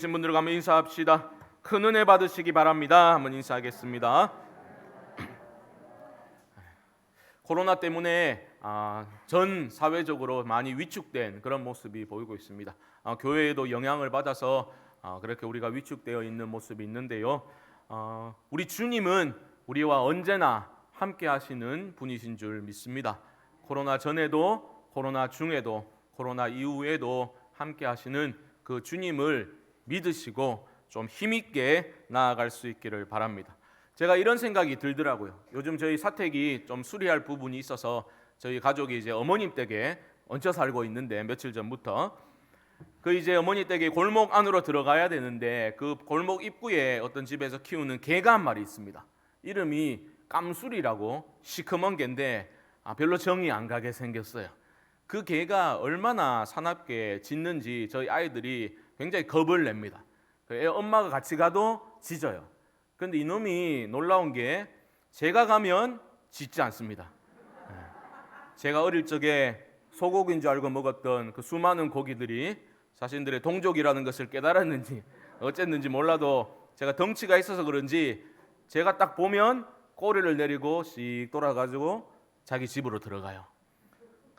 계신 분들 가면 인사합시다. 큰 은혜 받으시기 바랍니다. 한번 인사하겠습니다. 코로나 때문에 전 사회적으로 많이 위축된 그런 모습이 보이고 있습니다. 교회에도 영향을 받아서 그렇게 우리가 위축되어 있는 모습이 있는데요. 우리 주님은 우리와 언제나 함께 하시는 분이신 줄 믿습니다. 코로나 전에도, 코로나 중에도, 코로나 이후에도 함께 하시는 그 주님을 믿으시고 좀 힘있게 나아갈 수 있기를 바랍니다. 제가 이런 생각이 들더라고요. 요즘 저희 사택이 좀 수리할 부분이 있어서 저희 가족이 이제 어머님 댁에 얹혀 살고 있는데, 며칠 전부터 그 이제 어머니 댁에 골목 안으로 들어가야 되는데 그 골목 입구에 어떤 집에서 키우는 개가 한 마리 있습니다. 이름이 깜술이라고 시커먼 개인데 별로 정이 안 가게 생겼어요. 그 개가 얼마나 사납게 짖는지 저희 아이들이 굉장히 겁을 냅니다. 엄마가 같이 가도 짖어요. 그런데 이놈이 놀라운 게 제가 가면 짖지 않습니다. 제가 어릴 적에 소고기인 줄 알고 먹었던 그 수많은 고기들이 자신들의 동족이라는 것을 깨달았는지 어쨌는지 몰라도 제가 덩치가 있어서 그런지 제가 딱 보면 꼬리를 내리고 씩 돌아가지고 자기 집으로 들어가요.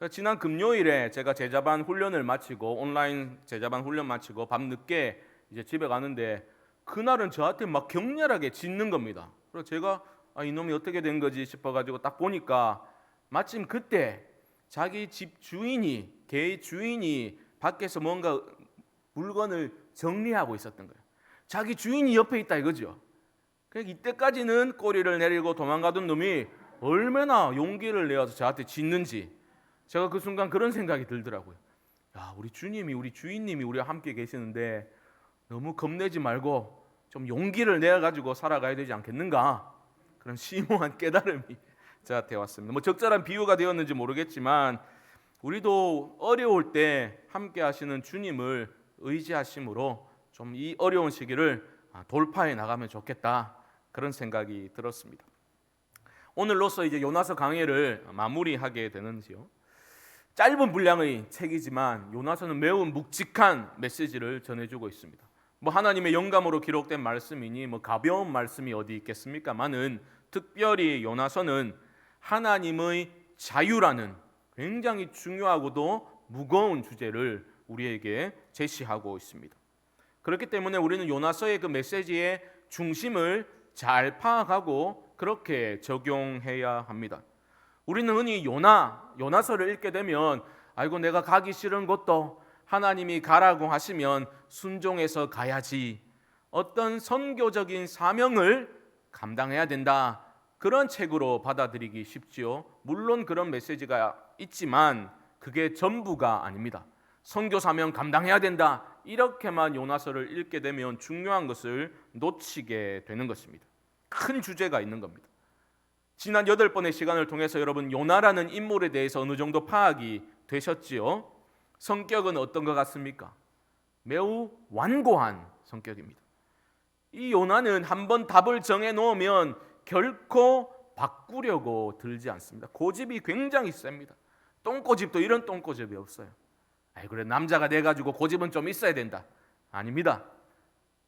지난 금요일에 제가 제자반 훈련을 마치고 온라인 제자반 훈련 마치고 밤늦게 이제 집에 가는데 그날은 저한테 막 격렬하게 짖는 겁니다. 그래서 제가 이놈이 어떻게 된 거지 싶어가지고 딱 보니까 마침 그때 자기 집 주인이, 개의 주인이 밖에서 뭔가 물건을 정리하고 있었던 거예요. 자기 주인이 옆에 있다 이거죠. 그러니까 이때까지는 꼬리를 내리고 도망가던 놈이 얼마나 용기를 내어서 저한테 짖는지 제가 그 순간 그런 생각이 들더라고요. 야, 우리 주님이, 우리 주인님이 우리와 함께 계시는데 너무 겁내지 말고 좀 용기를 내어가지고 살아가야 되지 않겠는가? 그런 심오한 깨달음이 저한테 왔습니다. 적절한 비유가 되었는지 모르겠지만 우리도 어려울 때 함께 하시는 주님을 의지하심으로 좀 이 어려운 시기를 돌파해 나가면 좋겠다, 그런 생각이 들었습니다. 오늘로써 이제 요나서 강해를 마무리하게 되는지요. 짧은 분량의 책이지만 요나서는 매우 묵직한 메시지를 전해주고 있습니다. 하나님의 영감으로 기록된 말씀이니 가벼운 말씀이 어디 있겠습니까마는 특별히 요나서는 하나님의 자유라는 굉장히 중요하고도 무거운 주제를 우리에게 제시하고 있습니다. 그렇기 때문에 우리는 요나서의 그 메시지의 중심을 잘 파악하고 그렇게 적용해야 합니다. 우리는 흔히 요나서를 읽게 되면 아이고 내가 가기 싫은 곳도 하나님이 가라고 하시면 순종해서 가야지, 어떤 선교적인 사명을 감당해야 된다, 그런 책으로 받아들이기 쉽지요. 물론 그런 메시지가 있지만 그게 전부가 아닙니다. 선교 사명 감당해야 된다, 이렇게만 요나서를 읽게 되면 중요한 것을 놓치게 되는 것입니다. 큰 주제가 있는 겁니다. 지난 8번의 시간을 통해서 여러분 요나라는 인물에 대해서 어느 정도 파악이 되셨지요? 성격은 어떤 것 같습니까? 매우 완고한 성격입니다. 이 요나는 한번 답을 정해놓으면 결코 바꾸려고 들지 않습니다. 고집이 굉장히 셉니다. 똥고집도 이런 똥고집이 없어요. 그래 남자가 돼가지고 고집은 좀 있어야 된다. 아닙니다.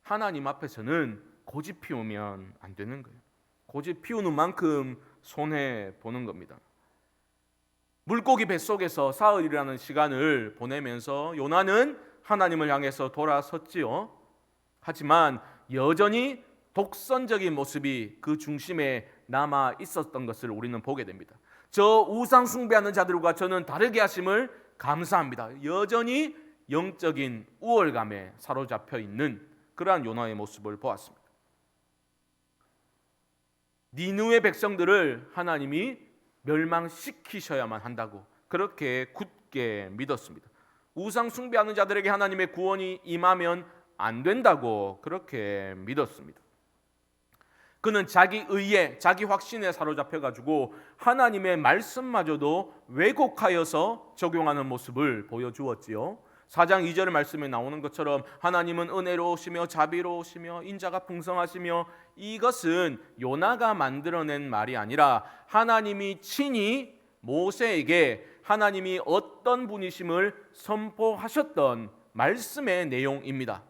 하나님 앞에서는 고집 피우면 안 되는 거예요. 고집 피우는 만큼 손해보는 겁니다. 물고기 뱃속에서 사흘이라는 시간을 보내면서 요나는 하나님을 향해서 돌아섰지요. 하지만 여전히 독선적인 모습이 그 중심에 남아 있었던 것을 우리는 보게 됩니다. 저 우상 숭배하는 자들과 저는 다르게 하심을 감사합니다. 여전히 영적인 우월감에 사로잡혀 있는 그러한 요나의 모습을 보았습니다. 니느웨 백성들을 하나님이 멸망시키셔야만 한다고 그렇게 굳게 믿었습니다. 우상 숭배하는 자들에게 하나님의 구원이 임하면 안 된다고 그렇게 믿었습니다. 그는 자기 의에, 자기 확신에 사로잡혀가지고 하나님의 말씀마저도 왜곡하여서 적용하는 모습을 보여주었지요. 4장 2절 말씀에 나오는 것처럼 하나님은 은혜로우시며 자비로우시며 인자가 풍성하시며, 이것은 요나가 만들어낸 말이 아니라 하나님이 친히 모세에게 하나님이 어떤 분이심을 선포하셨던 말씀의 내용입니다.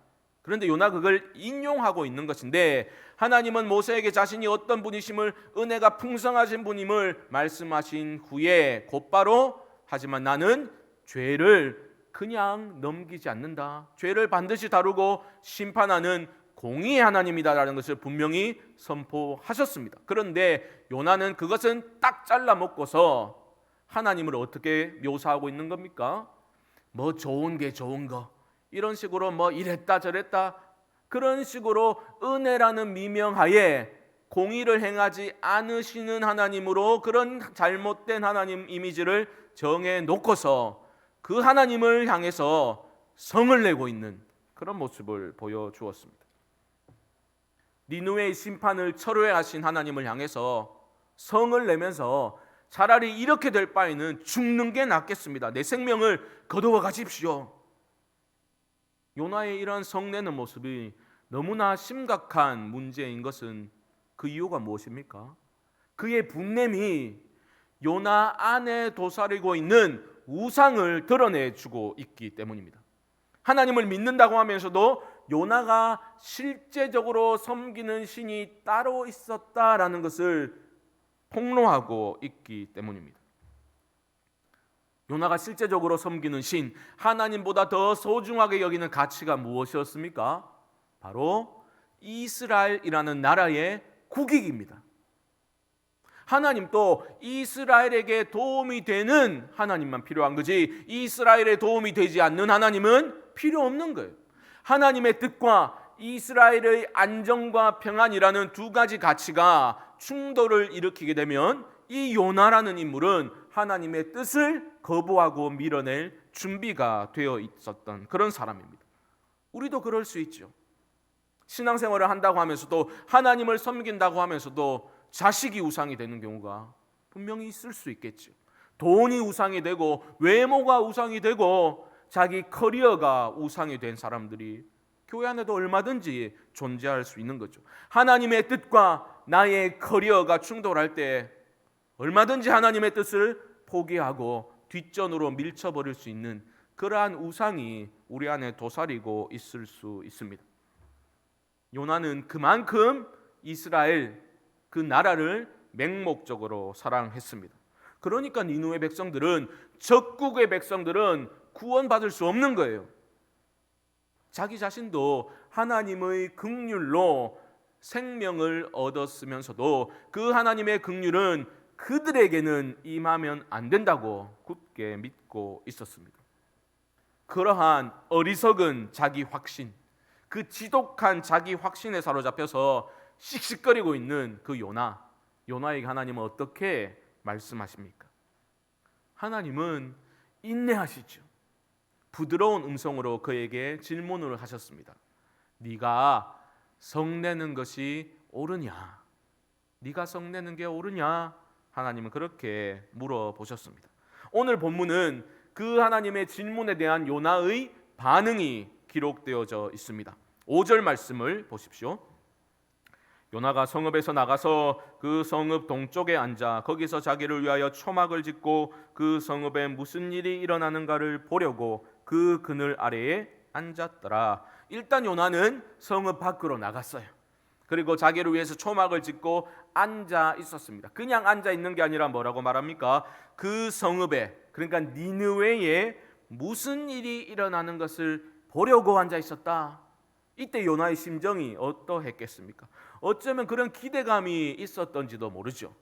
그런데 요나 그걸 인용하고 있는 것인데, 하나님은 모세에게 자신이 어떤 분이심을, 은혜가 풍성하신 분임을 말씀하신 후에 곧바로 하지만 나는 죄를 그냥 넘기지 않는다, 죄를 반드시 다루고 심판하는 공의의 하나님이다라는 것을 분명히 선포하셨습니다. 그런데 요나는 그것은 딱 잘라 먹고서 하나님을 어떻게 묘사하고 있는 겁니까? 뭐 좋은 게 좋은 거, 이런 식으로 뭐 이랬다 저랬다, 그런 식으로 은혜라는 미명하에 공의를 행하지 않으시는 하나님으로 그런 잘못된 하나님 이미지를 정해 놓고서 그 하나님을 향해서 성을 내고 있는 그런 모습을 보여주었습니다. 니느웨의 심판을 철회하신 하나님을 향해서 성을 내면서 차라리 이렇게 될 바에는 죽는 게 낫겠습니다, 내 생명을 거두어 가십시오. 요나의 이러한 성내는 모습이 너무나 심각한 문제인 것은 그 이유가 무엇입니까? 그의 분냄이 요나 안에 도사리고 있는 우상을 드러내주고 있기 때문입니다. 하나님을 믿는다고 하면서도 요나가 실제적으로 섬기는 신이 따로 있었다라는 것을 폭로하고 있기 때문입니다. 요나가 실제적으로 섬기는 신, 하나님보다 더 소중하게 여기는 가치가 무엇이었습니까? 바로 이스라엘이라는 나라의 국익입니다. 하나님도 이스라엘에게 도움이 되는 하나님만 필요한 거지, 이스라엘에 도움이 되지 않는 하나님은 필요 없는 거예요. 하나님의 뜻과 이스라엘의 안정과 평안이라는 두 가지 가치가 충돌을 일으키게 되면 이 요나라는 인물은 하나님의 뜻을 거부하고 밀어낼 준비가 되어 있었던 그런 사람입니다. 우리도 그럴 수 있죠. 신앙생활을 한다고 하면서도, 하나님을 섬긴다고 하면서도 자식이 우상이 되는 경우가 분명히 있을 수 있겠죠. 돈이 우상이 되고 외모가 우상이 되고 자기 커리어가 우상이 된 사람들이 교회 안에도 얼마든지 존재할 수 있는 거죠. 하나님의 뜻과 나의 커리어가 충돌할 때 얼마든지 하나님의 뜻을 포기하고 뒷전으로 밀쳐버릴 수 있는 그러한 우상이 우리 안에 도사리고 있을 수 있습니다. 요나는 그만큼 이스라엘 그 나라를 맹목적으로 사랑했습니다. 그러니까 니느웨 백성들은, 적국의 백성들은 구원받을 수 없는 거예요. 자기 자신도 하나님의 긍휼로 생명을 얻었으면서도 그 하나님의 긍휼은 그들에게는 임하면 안 된다고 굳게 믿고 있었습니다. 그러한 어리석은 자기 확신, 그 지독한 자기 확신에 사로잡혀서 씩씩거리고 있는 그 요나에게 하나님은 어떻게 말씀하십니까? 하나님은 인내하시죠. 부드러운 음성으로 그에게 질문을 하셨습니다. 네가 성내는 것이 옳으냐? 네가 성내는 게 옳으냐? 하나님은 그렇게 물어보셨습니다. 오늘 본문은 그 하나님의 질문에 대한 요나의 반응이 기록되어져 있습니다. 5절 말씀을 보십시오. 요나가 성읍에서 나가서 그 성읍 동쪽에 앉아 거기서 자기를 위하여 초막을 짓고 그 성읍에 무슨 일이 일어나는가를 보려고 그 그늘 아래에 앉았더라. 일단 요나는 성읍 밖으로 나갔어요. 그리고 자기를 위해서 초막을 짓고 앉아 있었습니다. 그냥 앉아 있는 게 아니라 뭐라고 말합니까? 그 성읍에, 그러니까 니느웨에 무슨 일이 일어나는 것을 보려고 앉아 있었다. 이때 요나의 심정이 어떠했겠습니까? 어쩌면 그런 기대감이 있었던지도 모르죠.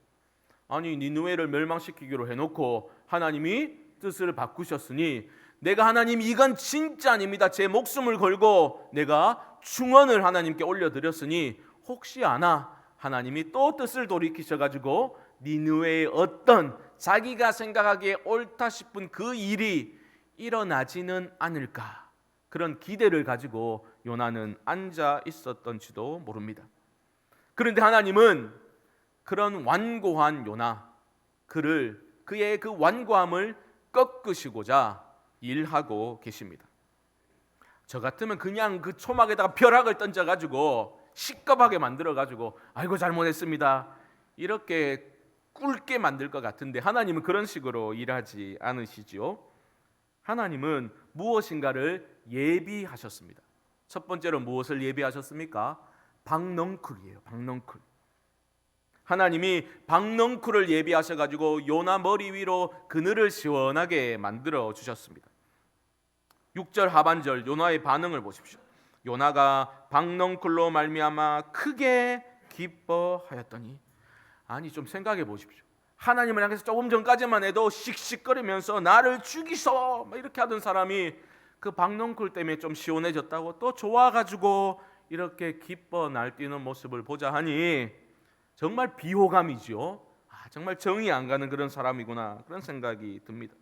아니, 니느웨를 멸망시키기로 해놓고 하나님이 뜻을 바꾸셨으니 내가 하나님 이건 진짜 아닙니다, 제 목숨을 걸고 내가 충언을 하나님께 올려드렸으니 혹시 아나 하나님이 또 뜻을 돌이키셔가지고 니느웨의 어떤 자기가 생각하기에 옳다 싶은 그 일이 일어나지는 않을까, 그런 기대를 가지고 요나는 앉아 있었던지도 모릅니다. 그런데 하나님은 그런 완고한 요나, 그의 그 완고함을 꺾으시고자 일하고 계십니다. 저 같으면 그냥 그 초막에다가 벼락을 던져가지고 시겁하게 만들어가지고 아이고 잘못했습니다 이렇게 꿇게 만들 것 같은데, 하나님은 그런 식으로 일하지 않으시지요. 하나님은 무엇인가를 예비하셨습니다. 첫 번째로 무엇을 예비하셨습니까? 박넝쿨이에요. 박넝쿨. 하나님이 박넝쿨을 예비하셔가지고 요나 머리 위로 그늘을 시원하게 만들어 주셨습니다. 6절 하반절 요나의 반응을 보십시오. 요나가 박넝쿨로 말미암아 크게 기뻐하였더니, 아니 좀 생각해 보십시오. 하나님을 향해서 조금 전까지만 해도 씩씩거리면서 나를 죽이소 이렇게 하던 사람이 그 박넝쿨 때문에 좀 시원해졌다고 또 좋아가지고 이렇게 기뻐 날뛰는 모습을 보자 하니 정말 비호감이죠. 정말 정이 안 가는 그런 사람이구나, 그런 생각이 듭니다.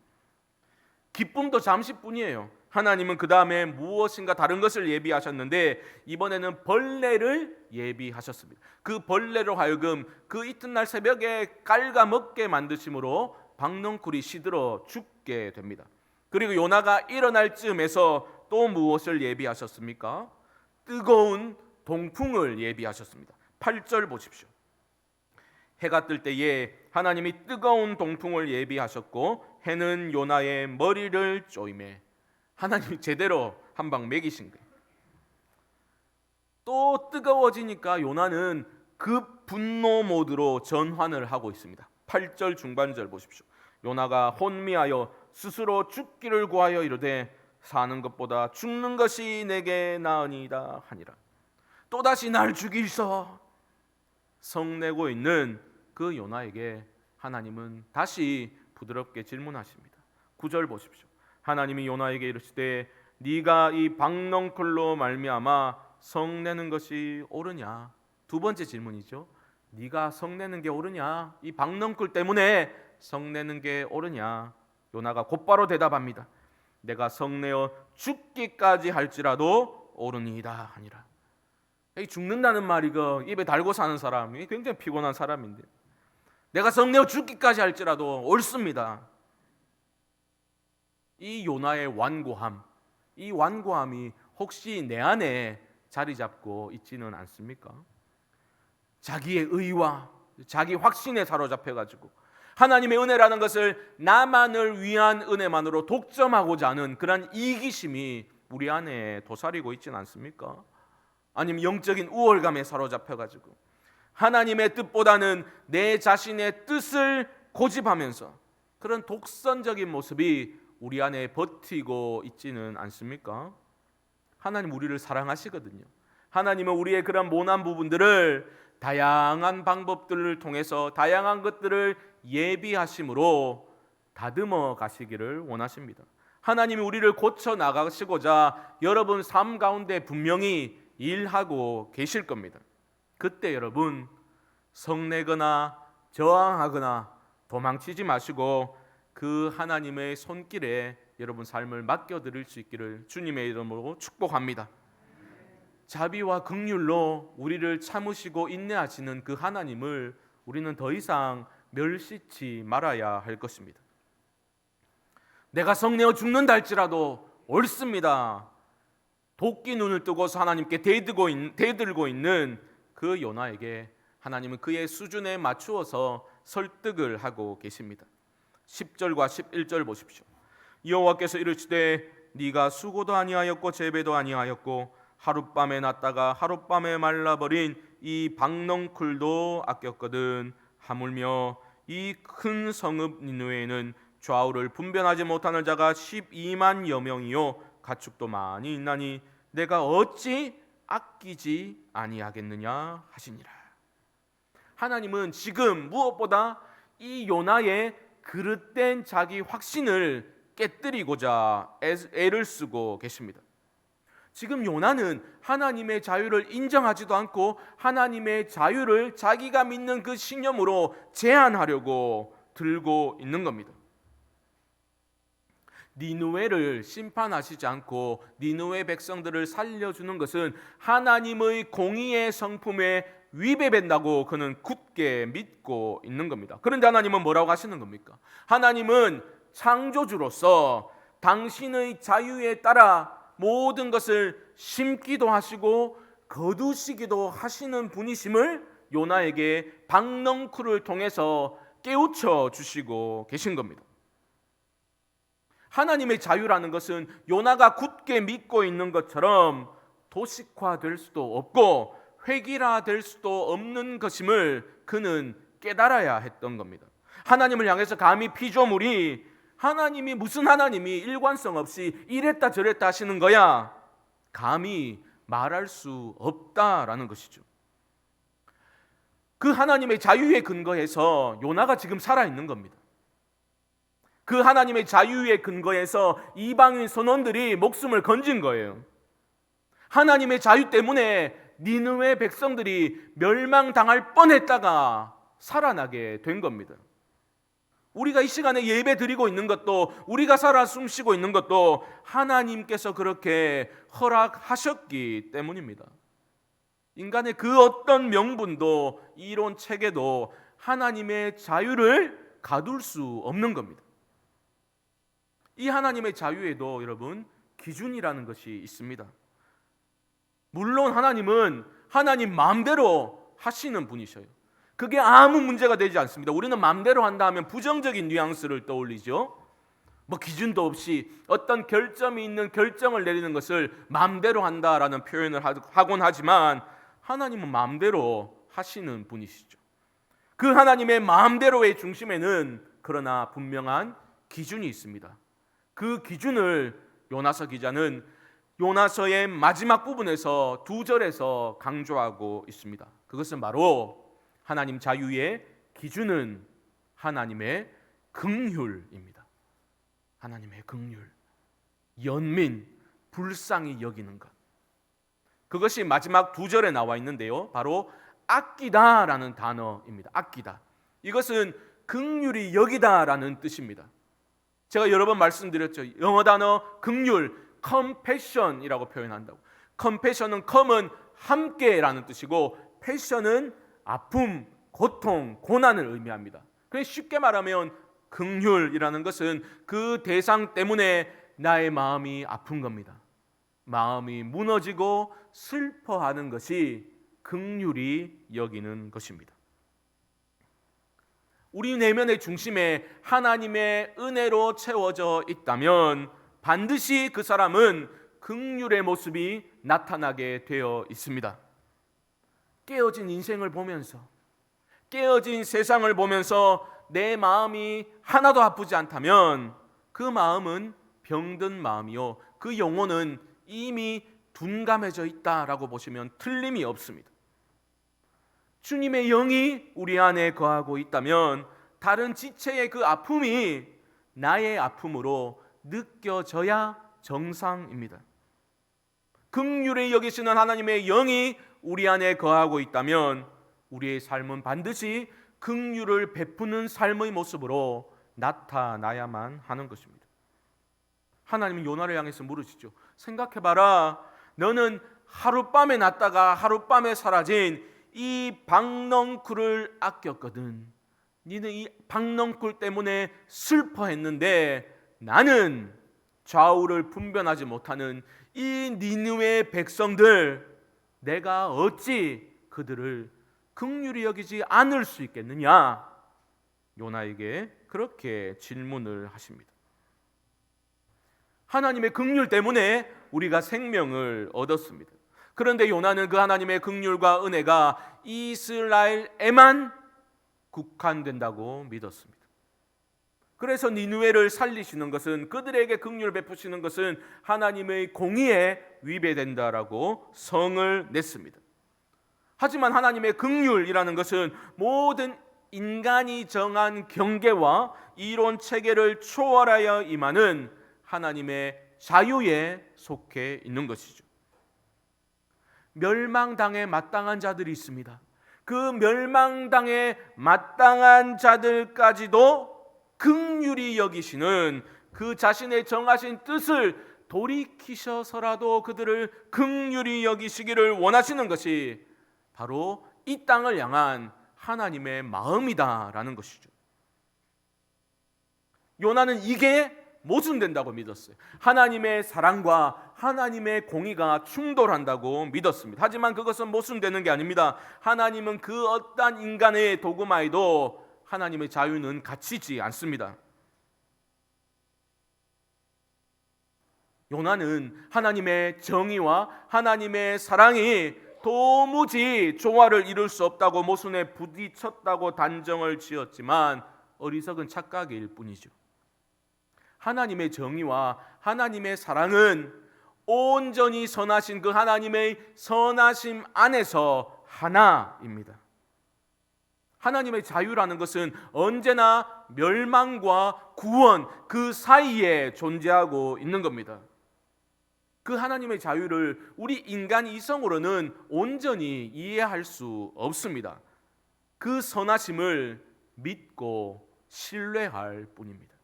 기쁨도 잠시뿐이에요. 하나님은 그 다음에 무엇인가 다른 것을 예비하셨는데 이번에는 벌레를 예비하셨습니다. 그 벌레로 하여금 그 이튿날 새벽에 깔아먹게 만드심으로 박넝쿨이 시들어 죽게 됩니다. 그리고 요나가 일어날 즈음에서 또 무엇을 예비하셨습니까? 뜨거운 동풍을 예비하셨습니다. 8절 보십시오. 해가 뜰 때에 하나님이 뜨거운 동풍을 예비하셨고 해는 요나의 머리를 쪼이매. 하나님이 제대로 한 방 먹이신 거예요. 또 뜨거워지니까 요나는 급 분노 모드로 전환을 하고 있습니다. 8절 중반절 보십시오. 요나가 혼미하여 스스로 죽기를 구하여 이르되 사는 것보다 죽는 것이 내게 나으니이다 하니라. 또다시 날 죽일소. 성내고 있는 그 요나에게 하나님은 다시 부드럽게 질문하십니다. 9절 보십시오. 하나님이 요나에게 이르시되 네가 이 박넝쿨로 말미암아 성내는 것이 옳으냐. 두 번째 질문이죠. 네가 성내는 게 옳으냐, 이 박넝쿨 때문에 성내는 게 옳으냐. 요나가 곧바로 대답합니다. 내가 성내어 죽기까지 할지라도 옳으니이다 하니라. 죽는다는 말이 그 입에 달고 사는 사람이 굉장히 피곤한 사람인데, 내가 성내어 죽기까지 할지라도 옳습니다. 이 요나의 완고함, 이 완고함이 혹시 내 안에 자리 잡고 있지는 않습니까? 자기의 의와 자기 확신에 사로잡혀가지고 하나님의 은혜라는 것을 나만을 위한 은혜만으로 독점하고자 하는 그런 이기심이 우리 안에 도사리고 있지는 않습니까? 아니면 영적인 우월감에 사로잡혀가지고 하나님의 뜻보다는 내 자신의 뜻을 고집하면서 그런 독선적인 모습이 우리 안에 버티고 있지는 않습니까? 하나님 우리를 사랑하시거든요. 하나님은 우리의 그런 모난 부분들을 다양한 방법들을 통해서 다양한 것들을 예비하심으로 다듬어 가시기를 원하십니다. 하나님이 우리를 고쳐 나가시고자 여러분 삶 가운데 분명히 일하고 계실 겁니다. 그때 여러분 성내거나 저항하거나 도망치지 마시고 그 하나님의 손길에 여러분 삶을 맡겨드릴 수 있기를 주님의 이름으로 축복합니다. 자비와 긍휼로 우리를 참으시고 인내하시는 그 하나님을 우리는 더 이상 멸시치 말아야 할 것입니다. 내가 성내어 죽는다 할지라도 옳습니다. 도끼 눈을 뜨고서 하나님께 대들고 있는 그 요나에게 하나님은 그의 수준에 맞추어서 설득을 하고 계십니다. 10절과 11절 보십시오. 여호와께서 이르시되 네가 수고도 아니하였고 재배도 아니하였고 하룻밤에 났다가 하룻밤에 말라버린 이 박넝쿨도 아꼈거든. 하물며 이 큰 성읍 니느웨에는 좌우를 분변하지 못하는 자가 12만여 명이요 가축도 많이 있나니 내가 어찌 아끼지 아니하겠느냐 하시니라. 하나님은 지금 무엇보다 이 요나의 그릇된 자기 확신을 깨뜨리고자 애를 쓰고 계십니다. 지금 요나는 하나님의 자유를 인정하지도 않고 하나님의 자유를 자기가 믿는 그 신념으로 제한하려고 들고 있는 겁니다. 니느웨를 심판하시지 않고 니느웨 백성들을 살려주는 것은 하나님의 공의의 성품에 위배된다고 그는 굳게 믿고 있는 겁니다. 그런데 하나님은 뭐라고 하시는 겁니까? 하나님은 창조주로서 당신의 자유에 따라 모든 것을 심기도 하시고 거두시기도 하시는 분이심을 요나에게 박넝쿨을 통해서 깨우쳐 주시고 계신 겁니다. 하나님의 자유라는 것은 요나가 굳게 믿고 있는 것처럼 도식화될 수도 없고 획일화될 수도 없는 것임을 그는 깨달아야 했던 겁니다. 하나님을 향해서 감히 피조물이 하나님이 무슨 하나님이 일관성 없이 이랬다 저랬다 하시는 거야 감히 말할 수 없다라는 것이죠. 그 하나님의 자유에 근거해서 요나가 지금 살아있는 겁니다. 그 하나님의 자유에 근거해서 이방인 선원들이 목숨을 건진 거예요. 하나님의 자유 때문에 니느웨 백성들이 멸망당할 뻔했다가 살아나게 된 겁니다. 우리가 이 시간에 예배 드리고 있는 것도, 우리가 살아 숨쉬고 있는 것도 하나님께서 그렇게 허락하셨기 때문입니다. 인간의 그 어떤 명분도 이론 체계도 하나님의 자유를 가둘 수 없는 겁니다. 이 하나님의 자유에도 여러분 기준이라는 것이 있습니다. 물론 하나님은 하나님 마음대로 하시는 분이셔요. 그게 아무 문제가 되지 않습니다. 우리는 마음대로 한다 하면 부정적인 뉘앙스를 떠올리죠. 기준도 없이 어떤 결점이 있는 결정을 내리는 것을 마음대로 한다라는 표현을 하곤 하지만 하나님은 마음대로 하시는 분이시죠. 그 하나님의 마음대로의 중심에는 그러나 분명한 기준이 있습니다. 그 기준을 요나서 기자는 요나서의 마지막 부분에서 2절에서 강조하고 있습니다. 그것은 바로 하나님 자유의 기준은 하나님의 긍휼입니다. 하나님의 긍휼, 연민, 불쌍히 여기는 것. 그것이 마지막 2절에 나와 있는데요, 바로 아끼다라는 단어입니다. 아끼다. 이것은 긍휼히 여기다라는 뜻입니다. 제가 여러 번 말씀드렸죠. 영어 단어 긍휼, compassion이라고 표현한다고. compassion은 com은 함께라는 뜻이고 passion은 아픔, 고통, 고난을 의미합니다. 그래서 쉽게 말하면 긍휼이라는 것은 그 대상 때문에 나의 마음이 아픈 겁니다. 마음이 무너지고 슬퍼하는 것이 긍휼히 여기는 것입니다. 우리 내면의 중심에 하나님의 은혜로 채워져 있다면 반드시 그 사람은 긍휼의 모습이 나타나게 되어 있습니다. 깨어진 인생을 보면서, 깨어진 세상을 보면서 내 마음이 하나도 아프지 않다면 그 마음은 병든 마음이요, 그 영혼은 이미 둔감해져 있다라고 보시면 틀림이 없습니다. 주님의 영이 우리 안에 거하고 있다면 다른 지체의 그 아픔이 나의 아픔으로 느껴져야 정상입니다. 긍휼히 여기시는 하나님의 영이 우리 안에 거하고 있다면 우리의 삶은 반드시 긍휼을 베푸는 삶의 모습으로 나타나야만 하는 것입니다. 하나님은 요나를 향해서 물으시죠. 생각해봐라. 너는 하룻밤에 났다가 하룻밤에 사라진 이 박넝쿨을 아꼈거든. 너는 이 박넝쿨 때문에 슬퍼했는데 나는 좌우를 분별하지 못하는 이 니느웨 백성들, 내가 어찌 그들을 긍휼히 여기지 않을 수 있겠느냐? 요나에게 그렇게 질문을 하십니다. 하나님의 긍휼 때문에 우리가 생명을 얻었습니다. 그런데 요나는 그 하나님의 긍휼과 은혜가 이스라엘에만 국한된다고 믿었습니다. 그래서 니느웨를 살리시는 것은, 그들에게 긍휼을 베푸시는 것은 하나님의 공의에 위배된다라고 성을 냈습니다. 하지만 하나님의 긍휼이라는 것은 모든 인간이 정한 경계와 이론 체계를 초월하여 임하는 하나님의 자유에 속해 있는 것이죠. 멸망당에 마땅한 자들이 있습니다. 그 멸망당에 마땅한 자들까지도 긍휼히 여기시는 그 자신의 정하신 뜻을 돌이키셔서라도 그들을 긍휼히 여기시기를 원하시는 것이 바로 이 땅을 향한 하나님의 마음이다라는 것이죠. 요나는 이게 모순된다고 믿었어요. 하나님의 사랑과 하나님의 공의가 충돌한다고 믿었습니다. 하지만 그것은 모순되는 게 아닙니다. 하나님은 그 어떠한 인간의 도구마에도 하나님의 자유는 갇히지 않습니다. 요나는 하나님의 정의와 하나님의 사랑이 도무지 조화를 이룰 수 없다고 모순에 부딪혔다고 단정을 지었지만 어리석은 착각일 뿐이죠. 하나님의 정의와 하나님의 사랑은 온전히 선하신 그 하나님의 선하심 안에서 하나입니다. 하나님의 자유라는 것은 언제나 멸망과 구원 그 사이에 존재하고 있는 겁니다. 그 하나님의 자유를 우리 인간 이성으로는 온전히 이해할 수 없습니다. 그 선하심을 믿고 신뢰할 뿐입니다.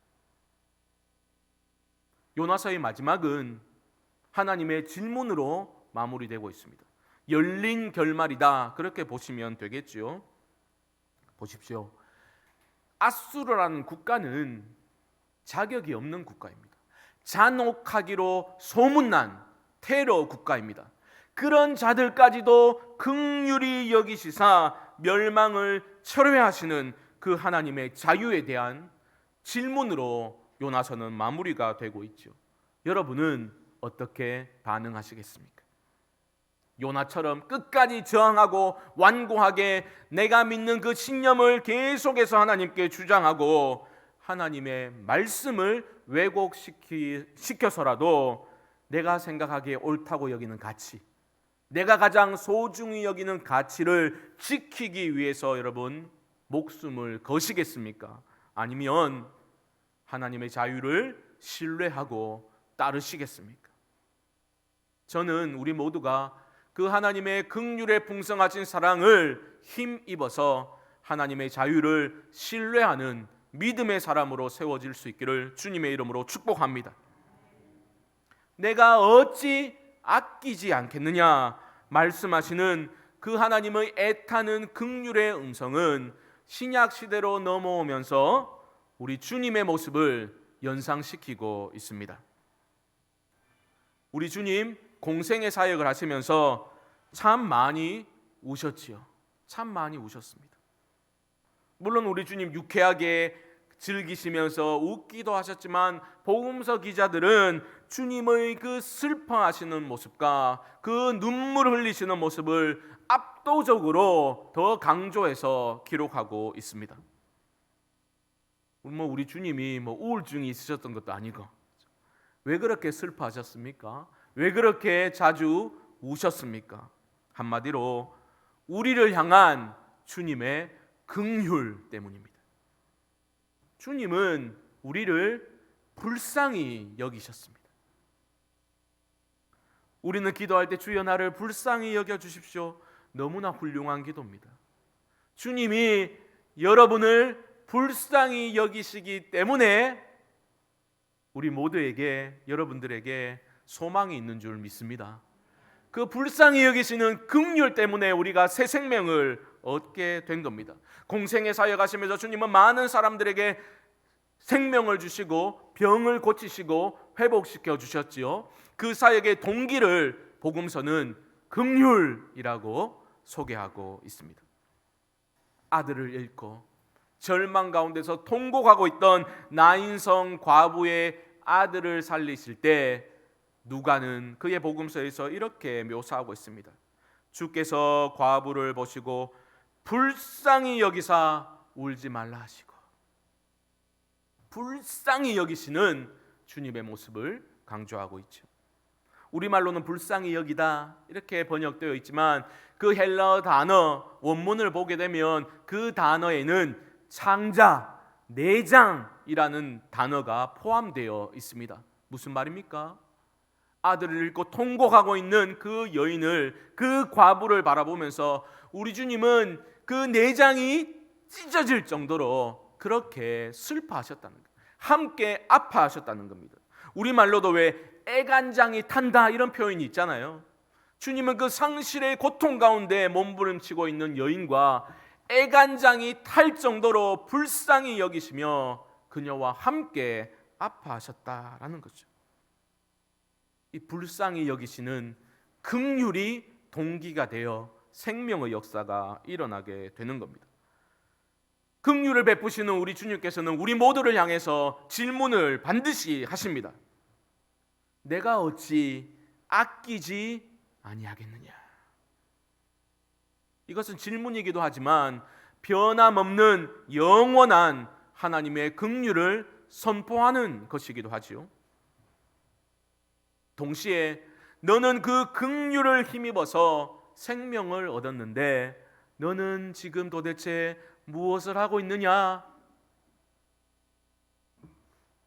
요나서의 마지막은 하나님의 질문으로 마무리되고 있습니다. 열린 결말이다, 그렇게 보시면 되겠지요. 보십시오. 아수르라는 국가는 자격이 없는 국가입니다. 잔혹하기로 소문난 테러 국가입니다. 그런 자들까지도 긍휼히 여기시사 멸망을 철회하시는 그 하나님의 자유에 대한 질문으로 요나서는 마무리가 되고 있죠. 여러분은 어떻게 반응하시겠습니까? 요나처럼 끝까지 저항하고 완고하게 내가 믿는 그 신념을 계속해서 하나님께 주장하고 하나님의 말씀을 왜곡시켜서라도 내가 생각하기에 옳다고 여기는 가치, 내가 가장 소중히 여기는 가치를 지키기 위해서 여러분 목숨을 거시겠습니까? 아니면 하나님의 자유를 신뢰하고 따르시겠습니까? 저는 우리 모두가 그 하나님의 긍휼에 풍성하신 사랑을 힘입어서 하나님의 자유를 신뢰하는 믿음의 사람으로 세워질 수 있기를 주님의 이름으로 축복합니다. 내가 어찌 아끼지 않겠느냐 말씀하시는 그 하나님의 애타는 긍휼의 음성은 신약 시대로 넘어오면서 우리 주님의 모습을 연상시키고 있습니다. 우리 주님 공생의 사역을 하시면서 참 많이 우셨지요. 참 많이 우셨습니다. 물론 우리 주님 유쾌하게 즐기시면서 웃기도 하셨지만 복음서 기자들은 주님의 그 슬퍼하시는 모습과 그 눈물 흘리시는 모습을 압도적으로 더 강조해서 기록하고 있습니다. 우리 주님이 우울증이 있으셨던 것도 아니고 왜 그렇게 슬퍼하셨습니까? 왜 그렇게 자주 우셨습니까? 한마디로 우리를 향한 주님의 긍휼 때문입니다. 주님은 우리를 불쌍히 여기셨습니다. 우리는 기도할 때 주여 나를 불쌍히 여겨주십시오. 너무나 훌륭한 기도입니다. 주님이 여러분을 불쌍히 여기시기 때문에 우리 모두에게, 여러분들에게 소망이 있는 줄 믿습니다. 그 불쌍히 여기시는 긍휼 때문에 우리가 새 생명을 얻게 된 겁니다. 공생의 사역하시면서 주님은 많은 사람들에게 생명을 주시고 병을 고치시고 회복시켜 주셨지요. 그 사역의 동기를 복음서는 긍휼이라고 소개하고 있습니다. 아들을 잃고 절망 가운데서 통곡하고 있던 나인성 과부의 아들을 살리실 때 누가는 그의 복음서에서 이렇게 묘사하고 있습니다. 주께서 과부를 보시고 불쌍히 여기사 울지 말라 하시고, 불쌍히 여기시는 주님의 모습을 강조하고 있죠. 우리말로는 불쌍히 여기다 이렇게 번역되어 있지만 그 헬라어 단어 원문을 보게 되면 그 단어에는 창자, 내장이라는 단어가 포함되어 있습니다. 무슨 말입니까? 아들을 잃고 통곡하고 있는 그 여인을, 그 과부를 바라보면서 우리 주님은 그 내장이 찢어질 정도로 그렇게 슬퍼하셨다는 거예요. 함께 아파하셨다는 겁니다. 우리말로도 왜 애간장이 탄다 이런 표현이 있잖아요. 주님은 그 상실의 고통 가운데 몸부림치고 있는 여인과 애간장이 탈 정도로 불쌍히 여기시며 그녀와 함께 아파하셨다라는 거죠. 이 불쌍히 여기시는 긍휼이 동기가 되어 생명의 역사가 일어나게 되는 겁니다. 긍휼을 베푸시는 우리 주님께서는 우리 모두를 향해서 질문을 반드시 하십니다. 내가 어찌 아끼지 아니하겠느냐. 이것은 질문이기도 하지만 변함없는 영원한 하나님의 긍휼을 선포하는 것이기도 하지요. 동시에 너는 그 긍휼을 힘입어서 생명을 얻었는데 너는 지금 도대체 무엇을 하고 있느냐?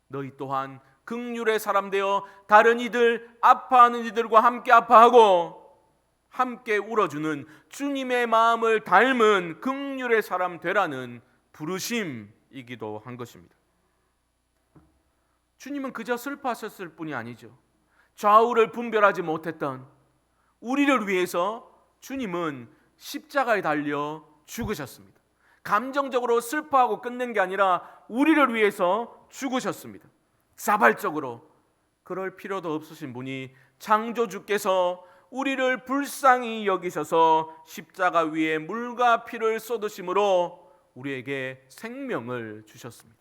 너희 또한 긍휼의 사람 되어 다른 이들, 아파하는 이들과 함께 아파하고 함께 울어주는 주님의 마음을 닮은 긍휼의 사람 되라는 부르심이기도 한 것입니다. 주님은 그저 슬퍼하셨을 뿐이 아니죠. 좌우를 분별하지 못했던 우리를 위해서 주님은 십자가에 달려 죽으셨습니다. 감정적으로 슬퍼하고 끝낸 게 아니라 우리를 위해서 죽으셨습니다. 자발적으로. 그럴 필요도 없으신 분이 창조주께서 우리를 불쌍히 여기셔서 십자가 위에 물과 피를 쏟으심으로 우리에게 생명을 주셨습니다.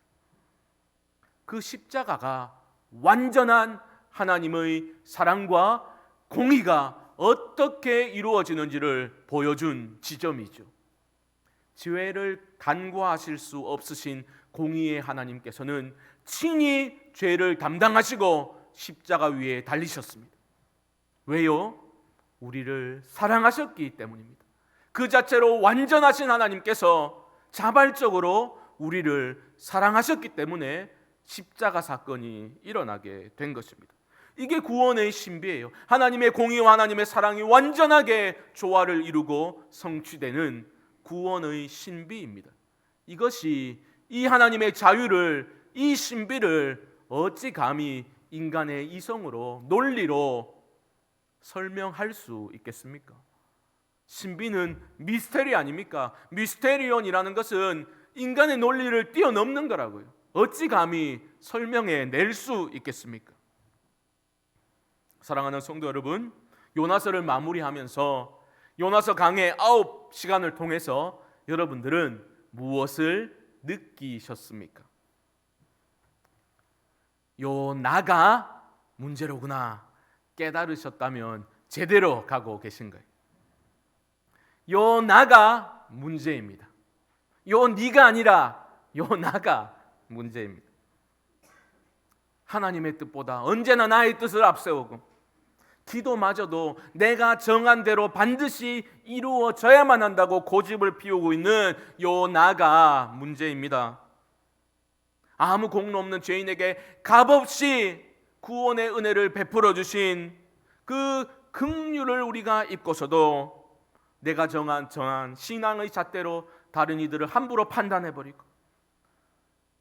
그 십자가가 완전한 하나님의 사랑과 공의가 어떻게 이루어지는지를 보여준 지점이죠. 죄를 간과하실 수 없으신 공의의 하나님께서는 친히 죄를 담당하시고 십자가 위에 달리셨습니다. 왜요? 우리를 사랑하셨기 때문입니다. 그 자체로 완전하신 하나님께서 자발적으로 우리를 사랑하셨기 때문에 십자가 사건이 일어나게 된 것입니다. 이게 구원의 신비예요. 하나님의 공의와 하나님의 사랑이 완전하게 조화를 이루고 성취되는 구원의 신비입니다. 이것이 이 하나님의 자유를, 이 신비를 어찌 감히 인간의 이성으로, 논리로 설명할 수 있겠습니까? 신비는 미스테리 아닙니까? 미스테리온이라는 것은 인간의 논리를 뛰어넘는 거라고요. 어찌 감히 설명해 낼 수 있겠습니까? 사랑하는 성도 여러분, 요나서를 마무리하면서 요나서 강의 9시간을 통해서 여러분들은 무엇을 느끼셨습니까? 요나가 문제로구나 깨달으셨다면 제대로 가고 계신 거예요. 요나가 문제입니다. 요 네가 아니라 요나가 문제입니다. 하나님의 뜻보다 언제나 나의 뜻을 앞세우고 기도마저도 내가 정한 대로 반드시 이루어져야만 한다고 고집을 피우고 있는 요나가 문제입니다. 아무 공로 없는 죄인에게 값없이 구원의 은혜를 베풀어 주신 그 긍휼을 우리가 입고서도 내가 정한 신앙의 잣대로 다른 이들을 함부로 판단해버리고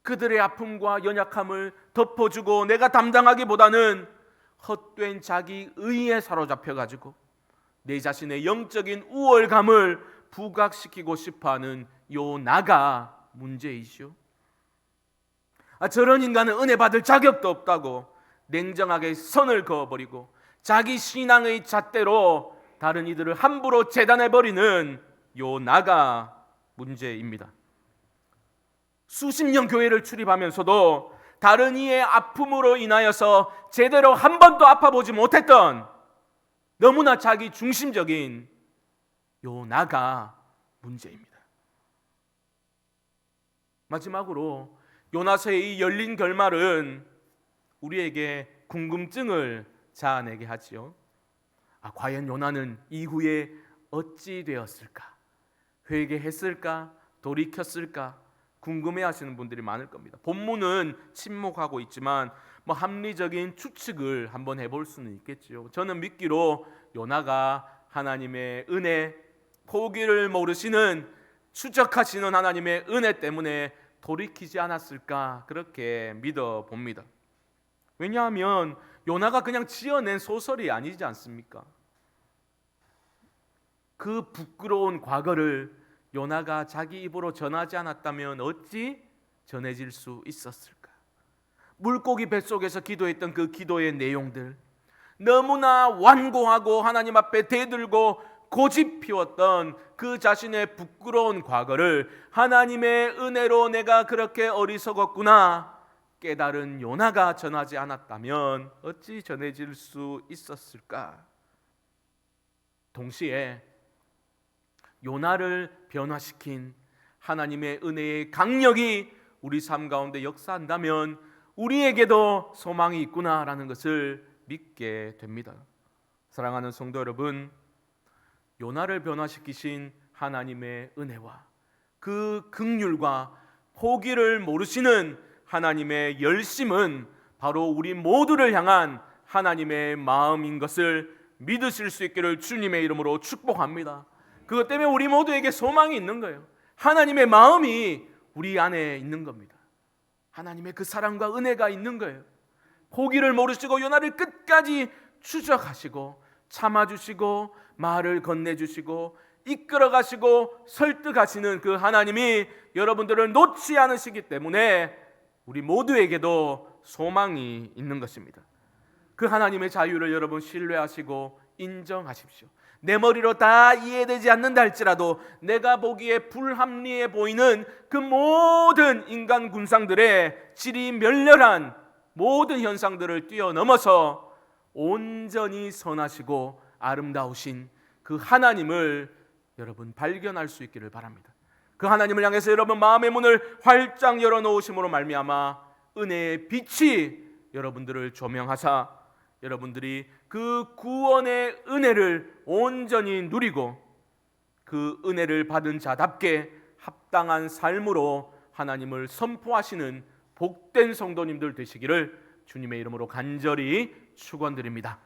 그들의 아픔과 연약함을 덮어주고 내가 담당하기보다는 헛된 자기 의에 사로잡혀가지고 내 자신의 영적인 우월감을 부각시키고 싶어하는 요나가 문제이시오. 저런 인간은 은혜 받을 자격도 없다고 냉정하게 선을 그어버리고 자기 신앙의 잣대로 다른 이들을 함부로 재단해버리는 요나가 문제입니다. 수십 년 교회를 출입하면서도 다른 이의 아픔으로 인하여서 제대로 한 번도 아파보지 못했던 너무나 자기 중심적인 요나가 문제입니다. 마지막으로 요나서의 이 열린 결말은 우리에게 궁금증을 자아내게 하지요. 과연 요나는 이후에 어찌 되었을까? 회개했을까? 돌이켰을까? 궁금해하시는 분들이 많을 겁니다. 본문은 침묵하고 있지만 합리적인 추측을 한번 해볼 수는 있겠죠. 저는 믿기로 요나가 하나님의 은혜, 포기를 모르시는 추적하시는 하나님의 은혜 때문에 돌이키지 않았을까 그렇게 믿어 봅니다. 왜냐하면 요나가 그냥 지어낸 소설이 아니지 않습니까? 그 부끄러운 과거를 요나가 자기 입으로 전하지 않았다면 어찌 전해질 수 있었을까? 물고기 뱃속에서 기도했던 그 기도의 내용들, 너무나 완고하고 하나님 앞에 대들고 고집 피웠던 그 자신의 부끄러운 과거를 하나님의 은혜로 내가 그렇게 어리석었구나, 깨달은 요나가 전하지 않았다면 어찌 전해질 수 있었을까? 동시에 요나를 변화시킨 하나님의 은혜의 강력이 우리 삶 가운데 역사한다면 우리에게도 소망이 있구나라는 것을 믿게 됩니다. 사랑하는 성도 여러분, 요나를 변화시키신 하나님의 은혜와 그 긍휼과 포기를 모르시는 하나님의 열심은 바로 우리 모두를 향한 하나님의 마음인 것을 믿으실 수 있기를 주님의 이름으로 축복합니다. 그것 때문에 우리 모두에게 소망이 있는 거예요. 하나님의 마음이 우리 안에 있는 겁니다. 하나님의 그 사랑과 은혜가 있는 거예요. 포기를 모르시고 요나를 끝까지 추적하시고 참아주시고 말을 건네주시고 이끌어가시고 설득하시는 그 하나님이 여러분들을 놓지 않으시기 때문에 우리 모두에게도 소망이 있는 것입니다. 그 하나님의 자유를 여러분 신뢰하시고 인정하십시오. 내 머리로 다 이해되지 않는다 할지라도 내가 보기에 불합리해 보이는 그 모든 인간 군상들의 질이 멸렬한 모든 현상들을 뛰어넘어서 온전히 선하시고 아름다우신 그 하나님을 여러분 발견할 수 있기를 바랍니다. 그 하나님을 향해서 여러분 마음의 문을 활짝 열어놓으심으로 말미암아 은혜의 빛이 여러분들을 조명하사 여러분들이 그 구원의 은혜를 온전히 누리고 그 은혜를 받은 자답게 합당한 삶으로 하나님을 선포하시는 복된 성도님들 되시기를 주님의 이름으로 간절히 축원드립니다.